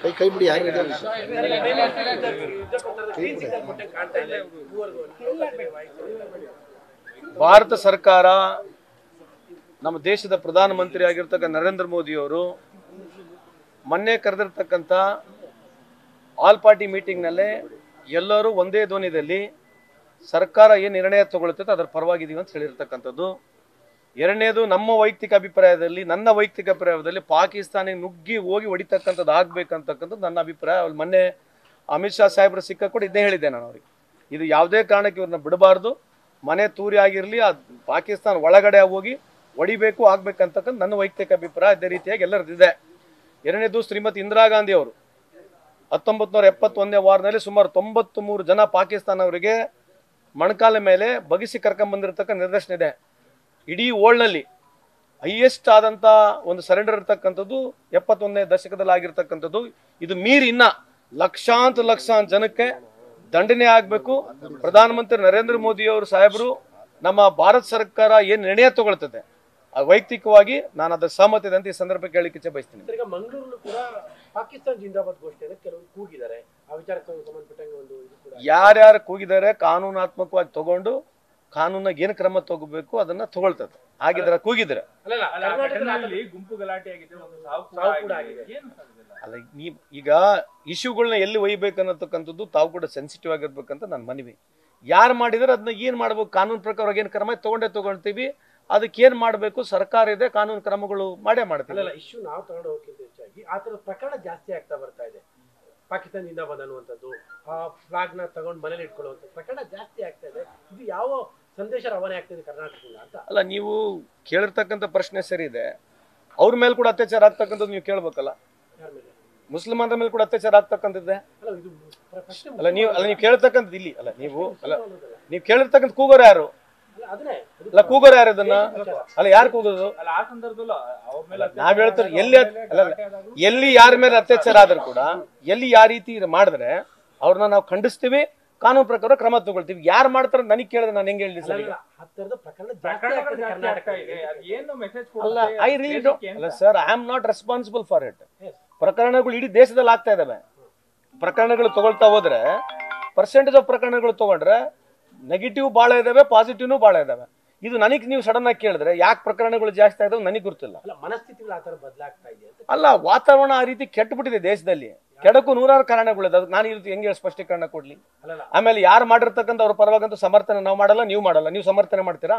ಕೈ ಬಿಡಿ ಯಾರು ಭಾರತ ಸರ್ಕಾರ ನಮ್ಮ ದೇಶದ ಪ್ರಧಾನಮಂತ್ರಿ ಆಗಿರ್ತಕ್ಕಂಥ ನರೇಂದ್ರ ಮೋದಿಯವರು ಮೊನ್ನೆ ಕರೆದಿರ್ತಕ್ಕಂಥ ಆಲ್ ಪಾರ್ಟಿ ಮೀಟಿಂಗ್ನಲ್ಲೇ ಎಲ್ಲರೂ ಒಂದೇ ಧ್ವನಿಯಲ್ಲಿ ಸರ್ಕಾರ ಏನು ನಿರ್ಣಯ ತಗೊಳ್ತೈತೆ ಅದರ ಪರವಾಗಿದ್ದೀವಿ ಅಂತ ಹೇಳಿರ್ತಕ್ಕಂಥದ್ದು. ಎರಡನೇದು ನಮ್ಮ ವೈಯಕ್ತಿಕ ಅಭಿಪ್ರಾಯದಲ್ಲಿ, ನನ್ನ ವೈಯಕ್ತಿಕ ಅಭಿಪ್ರಾಯದಲ್ಲಿ ಪಾಕಿಸ್ತಾನಿಗೆ ನುಗ್ಗಿ ಹೋಗಿ ಹೊಡಿತಕ್ಕಂಥದ್ದು ಆಗ್ಬೇಕಂತಕ್ಕಂಥದ್ದು ನನ್ನ ಅಭಿಪ್ರಾಯ. ಅಲ್ಲಿ ಮೊನ್ನೆ ಅಮಿತ್ ಶಾ ಸಾಹೇಬ್ರು ಸಿಕ್ಕ ಕೂಡ ಇದೇ ಹೇಳಿದ್ದೆ ನಾನು ಅವ್ರಿಗೆ. ಇದು ಯಾವುದೇ ಕಾರಣಕ್ಕೆ ಇವ್ರನ್ನ ಬಿಡಬಾರ್ದು, ಮನೆ ತೂರಿ ಆಗಿರಲಿ, ಪಾಕಿಸ್ತಾನ ಒಳಗಡೆ ಹೋಗಿ ಹೊಡಿಬೇಕು ಆಗ್ಬೇಕಂತಕ್ಕಂಥ ನನ್ನ ವೈಯಕ್ತಿಕ ಅಭಿಪ್ರಾಯ. ಅದೇ ರೀತಿಯಾಗಿ ಎಲ್ಲರದಿದೆ. ಎರಡನೇದು ಶ್ರೀಮತಿ ಇಂದಿರಾ ಗಾಂಧಿ ಅವರು 1971ನೇ ವಾರದಲ್ಲಿ ಸುಮಾರು 93 ಜನ ಪಾಕಿಸ್ತಾನವರಿಗೆ ಮೊಣಕಾಲ ಮೇಲೆ ಬಗಿಸಿ ಕರ್ಕೊಂಡ್ಬಂದಿರತಕ್ಕ ನಿದರ್ಶನ ಇದೆ. ಇಡೀ ವರ್ಲ್ಡ್ನಲ್ಲಿ ಹೈಯೆಸ್ಟ್ ಆದಂಥ ಒಂದು ಸರೆಂಡರ್ ಇರ್ತಕ್ಕಂಥದ್ದು 71ನೇ ದಶಕದಲ್ಲಿ ಆಗಿರ್ತಕ್ಕಂಥದ್ದು. ಇದು ಮೀರಿ ಇನ್ನ ಲಕ್ಷಾಂತರ ಜನಕ್ಕೆ ದಂಡನೆ ಆಗಬೇಕು. ಪ್ರಧಾನಮಂತ್ರಿ ನರೇಂದ್ರ ಮೋದಿ ಅವರು ಸಾಹೇಬರು ನಮ್ಮ ಭಾರತ ಸರ್ಕಾರ ಏನು ನಿರ್ಣಯ ತಗೊಳ್ತದೆ ವೈಯಕ್ತಿಕವಾಗಿ ನಾನು ಅದರ ಸಹಮತ ಇದೆ ಅಂತ ಈ ಸಂದರ್ಭಕ್ಕೆ ಹೇಳಿಕ್ಕೆ ಇಚ್ಛೆ ಬಯಸ್ತೀನಿ. ಮಂಗಳೂರು ಕೂಡ ಪಾಕಿಸ್ತಾನ ಜಿಂದಾಬಾದ್ ಘೋಷಣೆಯನ್ನು ಕೆಲವರು ಕೂಗಿದ್ದಾರೆ. ಆ ವಿಚಾರಕ್ಕೆ ಸಂಬಂಧಪಟ್ಟಂಗೆ ಒಂದು ಯಾರ್ಯಾರು ಕೂಗಿದ್ದಾರೆ ಕಾನೂನಾತ್ಮಕವಾಗಿ ತಗೊಂಡು ಕಾನೂನಾಗ ಏನು ಕ್ರಮ ತಗೋಬೇಕು ಅದನ್ನ ತಗೊಳ್ತದೆ. ಆಗಿದ್ರೆ ಕೂಗಿದ್ರೆ ಗುಂಪು ಗಲಾಟೆ ಆಗಿದೆ, ಅಲ್ಲ ಈಗ ಇಶ್ಯೂಗಳನ್ನ ಎಲ್ಲಿ ಒಯ್ಬೇಕು ಅನ್ನತಕ್ಕಂಥದ್ದು ತಾವು ಕೂಡ ಸೆನ್ಸಿಟಿವ್ ಆಗಿರ್ಬೇಕಂತ ನನ್ನ ಮನವಿ. ಯಾರು ಮಾಡಿದ್ರೆ ಅದನ್ನ ಏನ್ ಮಾಡ್ಬೇಕು, ಕಾನೂನು ಪ್ರಕಾರ ಏನು ಕ್ರಮ ತಗೊಳ್ತೀವಿ. ಅದಕ್ಕೆ ಏನ್ ಮಾಡಬೇಕು, ಸರ್ಕಾರ ಇದೆ, ಕಾನೂನು ಕ್ರಮಗಳು ಮಾಡೇ ಮಾಡ್ತೀವಿ. ಅಲ್ಲ ಇಶ್ಯೂ ನಾವು ತಗೊಂಡು ಹೋಗೋಕ್ಕಿಂತ ಹೆಚ್ಚಾಗಿ ಆ ಥರದ ಪ್ರಕರಣ ಜಾಸ್ತಿ ಆಗ್ತಾ ಬರ್ತಾ ಇದೆ. ಪಾಕಿಸ್ತಾನ ಜಿಂದಾಬಾದ್ ಅನ್ನುವಂಥದ್ದು, ಆ ಫ್ಲಾಗ್ ನ ತಗೊಂಡು ಮನೇಲಿ ಇಟ್ಕೊಳ್ಳುವಂಥ ಪ್ರಕರಣ ಜಾಸ್ತಿ ಆಗ್ತಾ ಇದೆ. ಇದು ಯಾವ ಸಂದೇಶ ರವಾನೆ ಆಗ್ತಿದೆ ಕರ್ನಾಟಕದಿಂದ ಅಂತ? ಅಲ್ಲ ನೀವು ಕೇಳಿರ್ತಕ್ಕಂಥ ಪ್ರಶ್ನೆ ಸರಿ ಇದೆ. ಅವ್ರ ಮೇಲೆ ಕೂಡ ಅತ್ಯಾಚಾರ ಆಗ್ತಕ್ಕಂಥದ್ದು ನೀವು ಕೇಳ್ಬೇಕಲ್ಲ. ಮುಸ್ಲಿಮರ ಮೇಲೆ ಕೂಡ ಅತ್ಯಾಚಾರ ಆಗ್ತಕ್ಕಂಥದ್ದೇ ಅಲ್ಲ. ನೀವು ಕೇಳ್ತಕ್ಕಂಥದ್ದು ಇಲ್ಲಿ ಅಲ್ಲ. ನೀವು ಕೇಳಿರ್ತಕ್ಕಂಥ ಕೂಗೋರು ಯಾರು? ಅಲ್ಲ ಕೂಗೋರು ಯಾರು ಅದನ್ನ? ಅಲ್ಲ ಯಾರು ಕೂಗೋದು? ನಾವ್ ಹೇಳ್ತಾರೆ ಎಲ್ಲಿ ಯಾರ ಮೇಲೆ ಅತ್ಯಾಚಾರ ಆದ್ರೂ ಕೂಡ ಎಲ್ಲಿ ಯಾವ ರೀತಿ ಮಾಡಿದ್ರೆ ಅವ್ರನ್ನ ನಾವು ಖಂಡಿಸ್ತೀವಿ, ಕಾನೂನು ಪ್ರಕಾರ ಕ್ರಮ ತಗೊಳ್ತೀವಿ. ಯಾರು ಮಾಡ್ತಾರ ನನಗೆ ಕೇಳಿದ್ರೆ ನಾನು ಹೆಂಗೆ ಹೇಳಿ ಸರ್? ಅಲ್ಲ sir, I am not responsible for it. ಪ್ರಕರಣಗಳು ಇಡೀ ದೇಶದಲ್ಲಿ ಆಗ್ತಾ ಇದಾವೆ. ಪ್ರಕರಣಗಳು ತಗೊಳ್ತಾ ಹೋದ್ರೆ ಪರ್ಸೆಂಟೇಜ್ ಆಫ್ ಪ್ರಕರಣಗಳು ತಗೊಂಡ್ರೆ ನೆಗೆಟಿವ್ ಭಾಳ ಇದಾವೆ, ಪಾಸಿಟಿವ್ನು ಭಾಳ ಇದಾವೆ. ಇದು ನನಗೆ ನೀವು ಸಡನ್ ಆಗಿ ಕೇಳಿದ್ರೆ ಯಾಕೆ ಪ್ರಕರಣಗಳು ಜಾಸ್ತಿ ಇದಾವೆ ನನಗೆ ಗೊತ್ತಿಲ್ಲ. ಮನಸ್ಥಿತಿಗಳು ಆ ಥರ ಬದಲಾಗ್ತಾ ಇದೆ. ಅಲ್ಲ ವಾತಾವರಣ ಆ ರೀತಿ ಕೆಟ್ಟಬಿಟ್ಟಿದೆ ದೇಶದಲ್ಲಿ. ಕೆಡಕು ನೂರಾರು ಕಾರಣಗಳಿದೆ. ಅದಕ್ಕೆ ನಾನು ಈ ರೀತಿ ಹೆಂಗೆ ಸ್ಪಷ್ಟೀಕರಣ ಕೊಡ್ಲಿ? ಆಮೇಲೆ ಯಾರು ಮಾಡಿರ್ತಕ್ಕಂಥ ಅವ್ರ ಪರವಾಗಂತೂ ಸಮರ್ಥನೆ ನಾವು ಮಾಡಲ್ಲ, ನೀವು ಮಾಡಲ್ಲ. ನೀವು ಸಮರ್ಥನೆ ಮಾಡ್ತೀರಾ?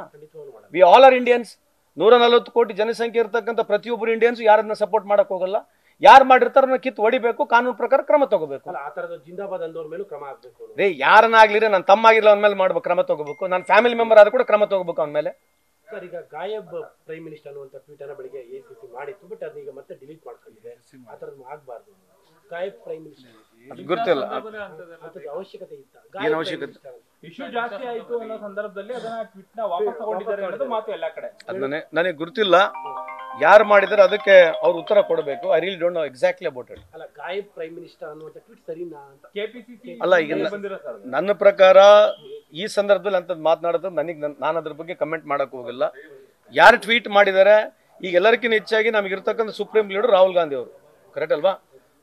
We all are Indians. 140 ಕೋಟಿ ಜನಸಂಖ್ಯೆ ಇರ್ತಕ್ಕಂಥ ಪ್ರತಿಯೊಬ್ಬರು ಇಂಡಿಯನ್ಸ್ ಯಾರನ್ನ ಸಪೋರ್ಟ್ ಮಾಡಕ್ ಹೋಗಲ್ಲ. ಯಾರು ಮಾಡಿರ್ತಾರ ಕಿತ್ತು ಹೊಡಿಬೇಕು, ಕಾನೂನು ಪ್ರಕಾರ ಕ್ರಮ ತಗೋಬೇಕು. ಜಿಂದಾಬಾದ್ ಅಂದವ್ರ ಮೇಲೂ ಕ್ರಮ ಆಗ್ಬೇಕು. ರೇ ಯಾರನ್ನಾಗ್ಲಿರಿ, ನನ್ನ ತಮ್ಮ ಆಗಿಲ್ಲ ಅವನ ಮೇಲೆ ಮಾಡ್ಬೇಕು, ಕ್ರಮ ತಗೋಬೇಕು. ನನ್ನ ಫ್ಯಾಮಿಲಿ ಮೆಂಬರ್ ಆದ್ರೂ ಕೂಡ ಕ್ರಮ ತಗೋಬೇಕು ಅವನ ಮೇಲೆ. ಸರ್ ಈಗ ಗಾಯಬ್ ಪ್ರೈಮ್ ಮಿನಿಸ್ಟರ್ ಅನ್ನುವಂಥ ಟ್ವೀಟ್ ಅನ್ನ ಬೆಳಿಗ್ಗೆ ACC ಮಾಡಿತ್ತು, ಬಟ್ ಅದನ್ನ ಈಗ ಮತ್ತೆ ಡಿಲೀಟ್ ಮಾಡ್ಕೊಂಡಿದೆ. ಆ ಥರದ್ದು ಆಗಬಾರ್ದು. ಗಾಯಬ್ ಪ್ರೈಮ್ ಮಿನಿಸ್ಟರ್ ಗೊತ್ತಿಲ್ಲ ಅವಶ್ಯಕತೆ ಇತ್ತ? ಏನು ಅವಶ್ಯಕತೆ? ಇಶ್ಯೂ ಜಾಸ್ತಿ ಆಯ್ತು ಅನ್ನೋ ಸಂದರ್ಭದಲ್ಲಿ ಅದನ್ನ ಟ್ವೀಟ್ ನ ವಾಪಸ್ ತಗೊಂಡಿದ್ದಾರೆ ಅನ್ನೋದು ಮಾತು ಎಲ್ಲ ಕಡೆ. ಅದನ್ನೇ ನನಗೆ ಗೊತ್ತಿಲ್ಲ ಯಾರು ಮಾಡಿದರೆ ಅದಕ್ಕೆ ಅವ್ರು ಉತ್ತರ ಕೊಡಬೇಕು. I really don't know exactly about it. ಅಲ್ಲ ಗಾಯಬ್ ಪ್ರೈಮ್ ಮಿನಿಸ್ಟರ್ ಅನ್ನುವಂಥ ಟ್ವೀಟ್ ಸರಿನಾ ಅಂತ KPCC ಅಲ್ಲ ಈಗ ನನ್ನ ಪ್ರಕಾರ ಈ ಸಂದರ್ಭದಲ್ಲಿ ಅಂತದ್ದು ಮಾತನಾಡೋದು ನಾನು ಅದ್ರ ಬಗ್ಗೆ ಕಮೆಂಟ್ ಮಾಡಕ್ ಹೋಗಿಲ್ಲ. ಯಾರು ಟ್ವೀಟ್ ಮಾಡಿದ್ದಾರೆ, ಈಗ ಎಲ್ಲರಿಗಿಂತ ಹೆಚ್ಚಾಗಿ ನಮಗೆ ಇರ್ತಕ್ಕಂಥ ಸುಪ್ರೀಂ ಲೀಡರ್ ರಾಹುಲ್ ಗಾಂಧಿ ಅವರು, ಕರೆಕ್ಟ್ ಅಲ್ವಾ?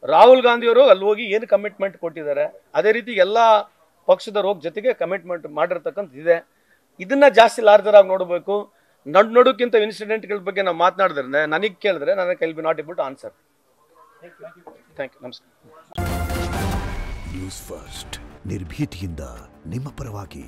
ರಾಹುಲ್ ಗಾಂಧಿ ಅವರು ಅಲ್ಲಿ ಹೋಗಿ ಏನು ಕಮಿಟ್ಮೆಂಟ್ ಕೊಟ್ಟಿದ್ದಾರೆ, ಅದೇ ರೀತಿ ಎಲ್ಲಾ ಪಕ್ಷದವ್ರು ಹೋಗಿ ಜೊತೆಗೆ ಕಮಿಟ್ಮೆಂಟ್ ಮಾಡಿರ್ತಕ್ಕಂಥ ಇದೆ. ಇದನ್ನ ಜಾಸ್ತಿ ಲಾರ್ಜರ್ ಆಗಿ ನೋಡಬೇಕು. ನಡುಕ್ಕಿಂತ ಇನ್ಸಿಡೆಂಟ್ಗಳ ಬಗ್ಗೆ ನಾವು ಮಾತನಾಡಿದ್ರೆ ನನಗೆ ಕೇಳಿದ್ರೆ ನನಗೆ I will be not able to answer. Thank you. ನಮಸ್ಕಾರ. ನ್ಯೂಸ್ ಫಸ್ಟ್ ನಿರ್ಭೀತಿಯಿಂದ ನಿಮ್ಮ ಪರವಾಗಿ.